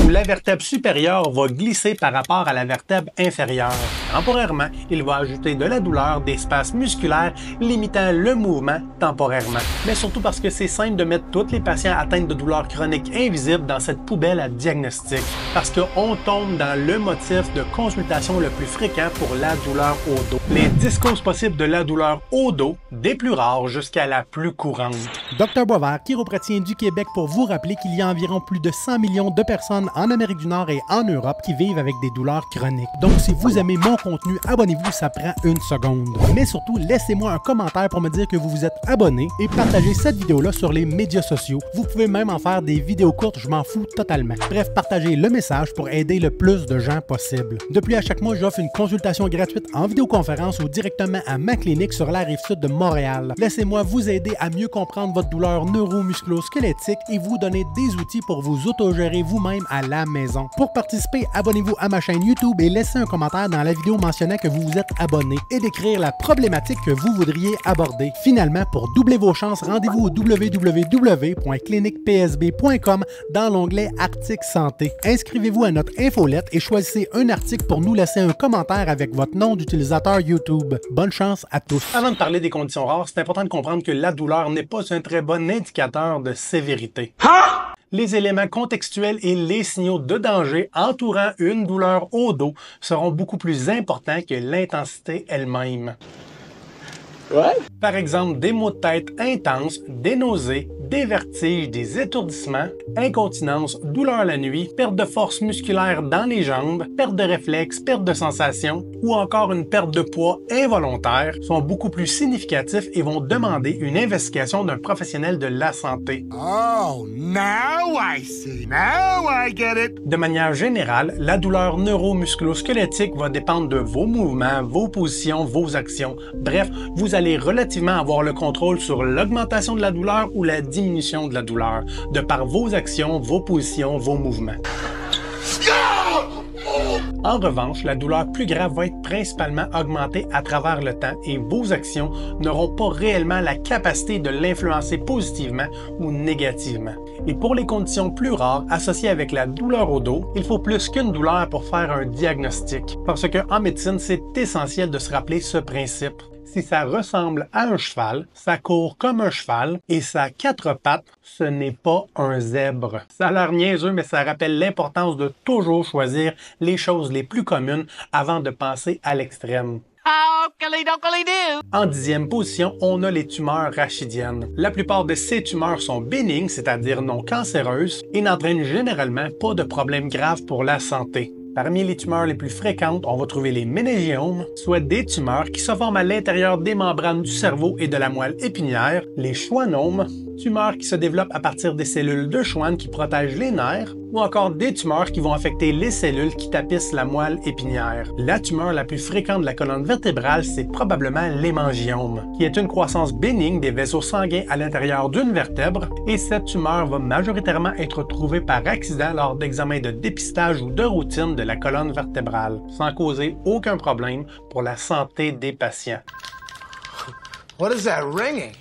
où la vertèbre supérieure va glisser par rapport à la vertèbre inférieure. Temporairement, il va ajouter de la douleur, des spasmes musculaires, limitant le mouvement temporairement. Mais surtout parce que c'est simple de mettre tous les patients atteints de douleurs chroniques invisibles dans cette poubelle à diagnostic. Parce qu'on tombe dans le motif de consultation le plus fréquent pour la douleur au dos. Les 10 causes possibles de la douleur au dos, des plus rares jusqu'à la plus courante. Dr Boisvert, chiropraticien du Québec, pour vous rappeler qu'il y a environ plus de 100 millions de personnes en Amérique du Nord et en Europe qui vivent avec des douleurs chroniques. Donc si vous aimez mon contenu, abonnez-vous, ça prend une seconde. Mais surtout, laissez-moi un commentaire pour me dire que vous vous êtes abonné et partagez cette vidéo-là sur les médias sociaux. Vous pouvez même en faire des vidéos courtes, je m'en fous totalement. Bref, partagez le message pour aider le plus de gens possible. De plus, à chaque mois, j'offre une consultation gratuite en vidéoconférence ou directement à ma clinique sur la Rive-Sud de Montréal. Laissez-moi vous aider à mieux comprendre votre douleur neuro-musculo-squelettique et vous donner des outils pour vous autogérer vous-même à la maison. Pour participer, abonnez-vous à ma chaîne YouTube et laissez un commentaire dans la vidéo mentionnant que vous vous êtes abonné et d'écrire la problématique que vous voudriez aborder. Finalement, pour doubler vos chances, rendez-vous au www.cliniquepsb.com dans l'onglet Articles santé. Inscrivez-vous à notre infolette et choisissez un article pour nous laisser un commentaire avec votre nom d'utilisateur YouTube. Bonne chance à tous. Avant de parler des conditions rares, c'est important de comprendre que la douleur n'est pas un très bon indicateur de sévérité. Les éléments contextuels et les signaux de danger entourant une douleur au dos seront beaucoup plus importants que l'intensité elle-même. Par exemple, des maux de tête intenses, des nausées, des vertiges, des étourdissements, incontinence, douleur la nuit, perte de force musculaire dans les jambes, perte de réflexes, perte de sensation ou encore une perte de poids involontaire sont beaucoup plus significatifs et vont demander une investigation d'un professionnel de la santé. Oh, now I see. Now I get it. De manière générale, la douleur neuro-musculo-squelettique va dépendre de vos mouvements, vos positions, vos actions. Bref, vous allez relativement avoir le contrôle sur l'augmentation de la douleur ou la diminution de la douleur, de par vos actions, vos positions, vos mouvements. En revanche, la douleur plus grave va être principalement augmentée à travers le temps et vos actions n'auront pas réellement la capacité de l'influencer positivement ou négativement. Et pour les conditions plus rares associées avec la douleur au dos, il faut plus qu'une douleur pour faire un diagnostic. Parce qu'en médecine, c'est essentiel de se rappeler ce principe. Si ça ressemble à un cheval, ça court comme un cheval et ça a 4 pattes, ce n'est pas un zèbre. Ça a l'air niaiseux, mais ça rappelle l'importance de toujours choisir les choses les plus communes avant de penser à l'extrême. En 10e position, on a les tumeurs rachidiennes. La plupart de ces tumeurs sont bénignes, c'est-à-dire non cancéreuses, et n'entraînent généralement pas de problèmes graves pour la santé. Parmi les tumeurs les plus fréquentes, on va trouver les méningiomes, soit des tumeurs qui se forment à l'intérieur des membranes du cerveau et de la moelle épinière, les schwannomes, tumeurs qui se développent à partir des cellules de Schwann qui protègent les nerfs, ou encore des tumeurs qui vont affecter les cellules qui tapissent la moelle épinière. La tumeur la plus fréquente de la colonne vertébrale, c'est probablement l'hémangiome, qui est une croissance bénigne des vaisseaux sanguins à l'intérieur d'une vertèbre, et cette tumeur va majoritairement être trouvée par accident lors d'examens de dépistage ou de routine de la colonne vertébrale, sans causer aucun problème pour la santé des patients. What is that ringing?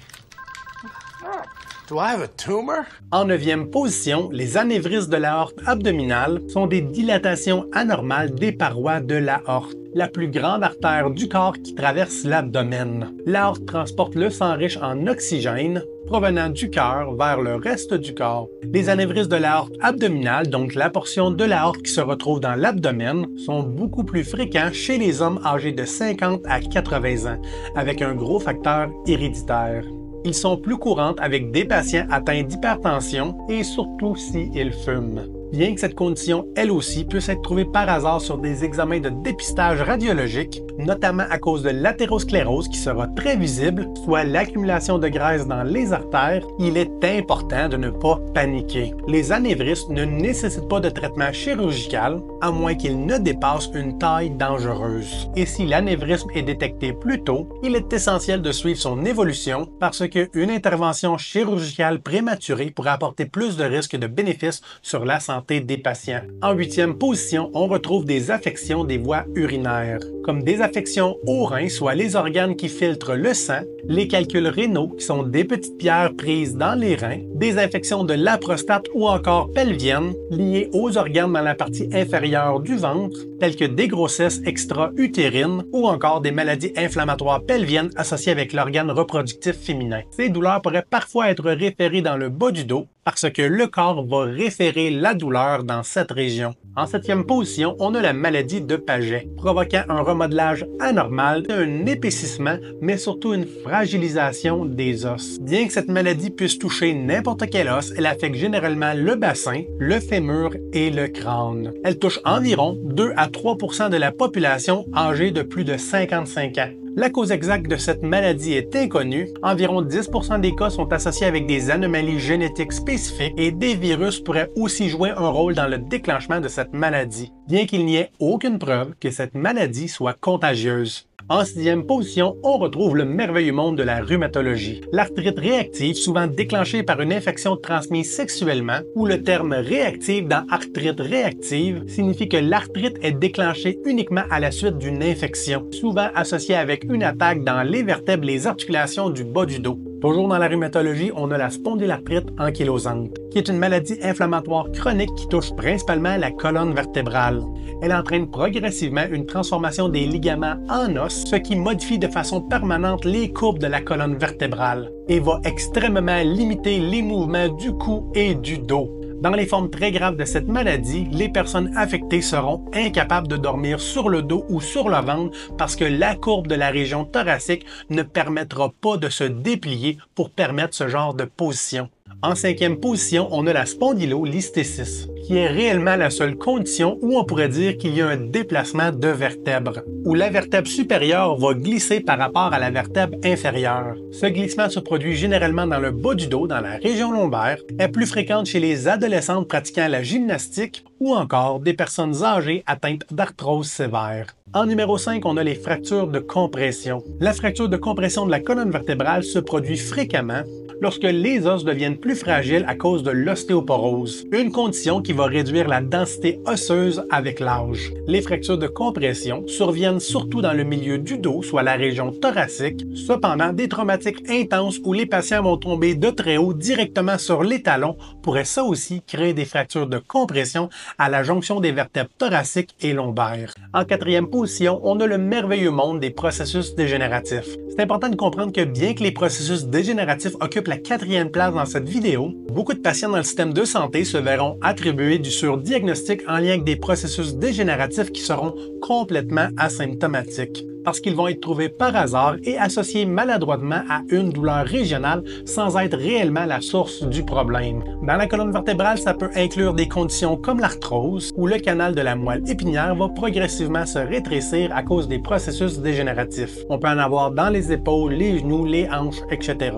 Do I have a tumor? En 9e position, les anévrismes de l'aorte abdominale sont des dilatations anormales des parois de l'aorte, la plus grande artère du corps qui traverse l'abdomen. L'aorte transporte le sang riche en oxygène provenant du cœur vers le reste du corps. Les anévrismes de l'aorte abdominale, donc la portion de l'aorte qui se retrouve dans l'abdomen, sont beaucoup plus fréquents chez les hommes âgés de 50 à 80 ans, avec un gros facteur héréditaire. Ils sont plus courantes avec des patients atteints d'hypertension et surtout s'ils fument. Bien que cette condition, elle aussi, puisse être trouvée par hasard sur des examens de dépistage radiologique, notamment à cause de l'athérosclérose qui sera très visible, soit l'accumulation de graisse dans les artères, il est important de ne pas paniquer. Les anévrismes ne nécessitent pas de traitement chirurgical, à moins qu'ils ne dépassent une taille dangereuse. Et si l'anévrisme est détecté plus tôt, il est essentiel de suivre son évolution parce qu'une intervention chirurgicale prématurée pourrait apporter plus de risques de bénéfices sur la santé des patients. En 8e position, on retrouve des affections des voies urinaires, comme des affections aux reins, soit les organes qui filtrent le sang, les calculs rénaux, qui sont des petites pierres prises dans les reins, des infections de la prostate ou encore pelviennes liées aux organes dans la partie inférieure du ventre, telles que des grossesses extra-utérines ou encore des maladies inflammatoires pelviennes associées avec l'organe reproductif féminin. Ces douleurs pourraient parfois être référées dans le bas du dos parce que le corps va référer la douleur dans cette région. En 7e position, on a la maladie de Paget, provoquant un remodelage anormal, un épaississement, mais surtout une fragilisation des os. Bien que cette maladie puisse toucher n'importe quel os, elle affecte généralement le bassin, le fémur et le crâne. Elle touche environ 2 à 3% de la population âgée de plus de 55 ans. La cause exacte de cette maladie est inconnue. Environ 10% des cas sont associés avec des anomalies génétiques spécifiques et des virus pourraient aussi jouer un rôle dans le déclenchement de cette maladie, bien qu'il n'y ait aucune preuve que cette maladie soit contagieuse. En 6e position, on retrouve le merveilleux monde de la rhumatologie. L'arthrite réactive, souvent déclenchée par une infection transmise sexuellement, ou le terme réactive dans arthrite réactive, signifie que l'arthrite est déclenchée uniquement à la suite d'une infection, souvent associée avec une attaque dans les vertèbres et les articulations du bas du dos. Toujours dans la rhumatologie, on a la spondylarthrite ankylosante, qui est une maladie inflammatoire chronique qui touche principalement la colonne vertébrale. Elle entraîne progressivement une transformation des ligaments en os, ce qui modifie de façon permanente les courbes de la colonne vertébrale et va extrêmement limiter les mouvements du cou et du dos. Dans les formes très graves de cette maladie, les personnes affectées seront incapables de dormir sur le dos ou sur le ventre parce que la courbe de la région thoracique ne permettra pas de se déplier pour permettre ce genre de position. En 5e position, on a la spondylolisthésis, qui est réellement la seule condition où on pourrait dire qu'il y a un déplacement de vertèbres, où la vertèbre supérieure va glisser par rapport à la vertèbre inférieure. Ce glissement se produit généralement dans le bas du dos, dans la région lombaire, est plus fréquente chez les adolescentes pratiquant la gymnastique ou encore des personnes âgées atteintes d'arthrose sévère. En numéro 5, on a les fractures de compression. La fracture de compression de la colonne vertébrale se produit fréquemment lorsque les os deviennent plus fragiles à cause de l'ostéoporose, une condition qui va réduire la densité osseuse avec l'âge. Les fractures de compression surviennent surtout dans le milieu du dos, soit la région thoracique. Cependant, des traumatiques intenses où les patients vont tomber de très haut directement sur les talons pourraient ça aussi créer des fractures de compression à la jonction des vertèbres thoraciques et lombaires. En 4e position, on a le merveilleux monde des processus dégénératifs. C'est important de comprendre que bien que les processus dégénératifs occupent la 4e place dans cette vidéo, beaucoup de patients dans le système de santé se verront attribuer du surdiagnostic en lien avec des processus dégénératifs qui seront complètement asymptomatiques, parce qu'ils vont être trouvés par hasard et associés maladroitement à une douleur régionale sans être réellement la source du problème. Dans la colonne vertébrale, ça peut inclure des conditions comme l'arthrose, où le canal de la moelle épinière va progressivement se rétrécir à cause des processus dégénératifs. On peut en avoir dans les épaules, les genoux, les hanches, etc.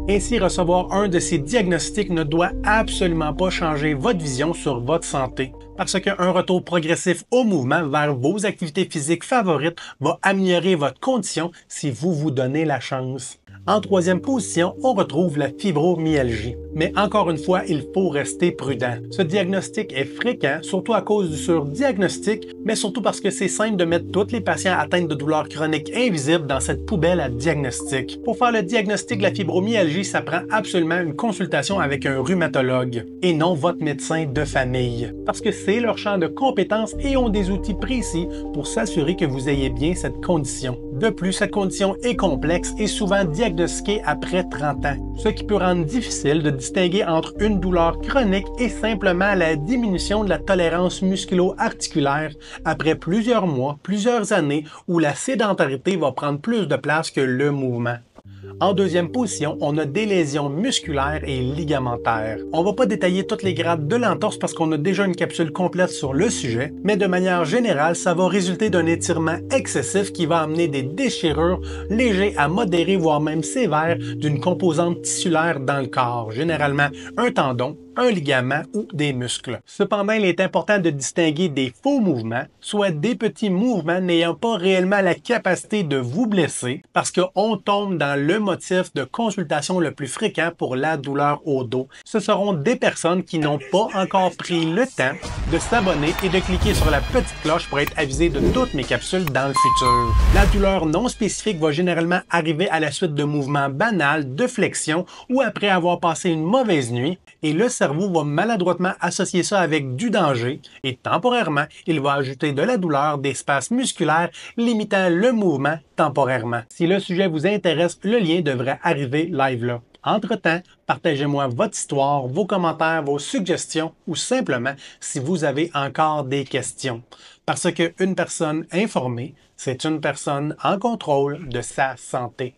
Ainsi, recevoir un de ces diagnostics ne doit absolument pas changer votre vision sur votre santé, parce qu'un retour progressif au mouvement vers vos activités physiques favorites va améliorer votre condition si vous vous donnez la chance. En 3e position, on retrouve la fibromyalgie. Mais encore une fois, il faut rester prudent. Ce diagnostic est fréquent, surtout à cause du surdiagnostic, mais surtout parce que c'est simple de mettre tous les patients atteints de douleurs chroniques invisibles dans cette poubelle à diagnostic. Pour faire le diagnostic de la fibromyalgie, ça prend absolument une consultation avec un rhumatologue et non votre médecin de famille, parce que c'est leur champ de compétences et ont des outils précis pour s'assurer que vous ayez bien cette condition. De plus, cette condition est complexe et souvent diagnostiquée après 30 ans, ce qui peut rendre difficile de distinguer entre une douleur chronique et simplement la diminution de la tolérance musculo-articulaire après plusieurs mois, plusieurs années où la sédentarité va prendre plus de place que le mouvement. En 2e position, on a des lésions musculaires et ligamentaires. On ne va pas détailler toutes les grades de l'entorse parce qu'on a déjà une capsule complète sur le sujet, mais de manière générale, ça va résulter d'un étirement excessif qui va amener des déchirures légères à modérées, voire même sévères, d'une composante tissulaire dans le corps, généralement un tendon, un ligament ou des muscles. Cependant, il est important de distinguer des faux mouvements, soit des petits mouvements n'ayant pas réellement la capacité de vous blesser, parce qu'on tombe dans le motif de consultation le plus fréquent pour la douleur au dos. Ce seront des personnes qui n'ont pas encore pris le temps de s'abonner et de cliquer sur la petite cloche pour être avisé de toutes mes capsules dans le futur. La douleur non spécifique va généralement arriver à la suite de mouvements banals, de flexion ou après avoir passé une mauvaise nuit, et le cerveau va maladroitement associer ça avec du danger et temporairement, il va ajouter de la douleur, des spasmes musculaires limitant le mouvement temporairement. Si le sujet vous intéresse, le lien devrait arriver live là. Entre-temps, partagez-moi votre histoire, vos commentaires, vos suggestions ou simplement si vous avez encore des questions. Parce qu'une personne informée, c'est une personne en contrôle de sa santé.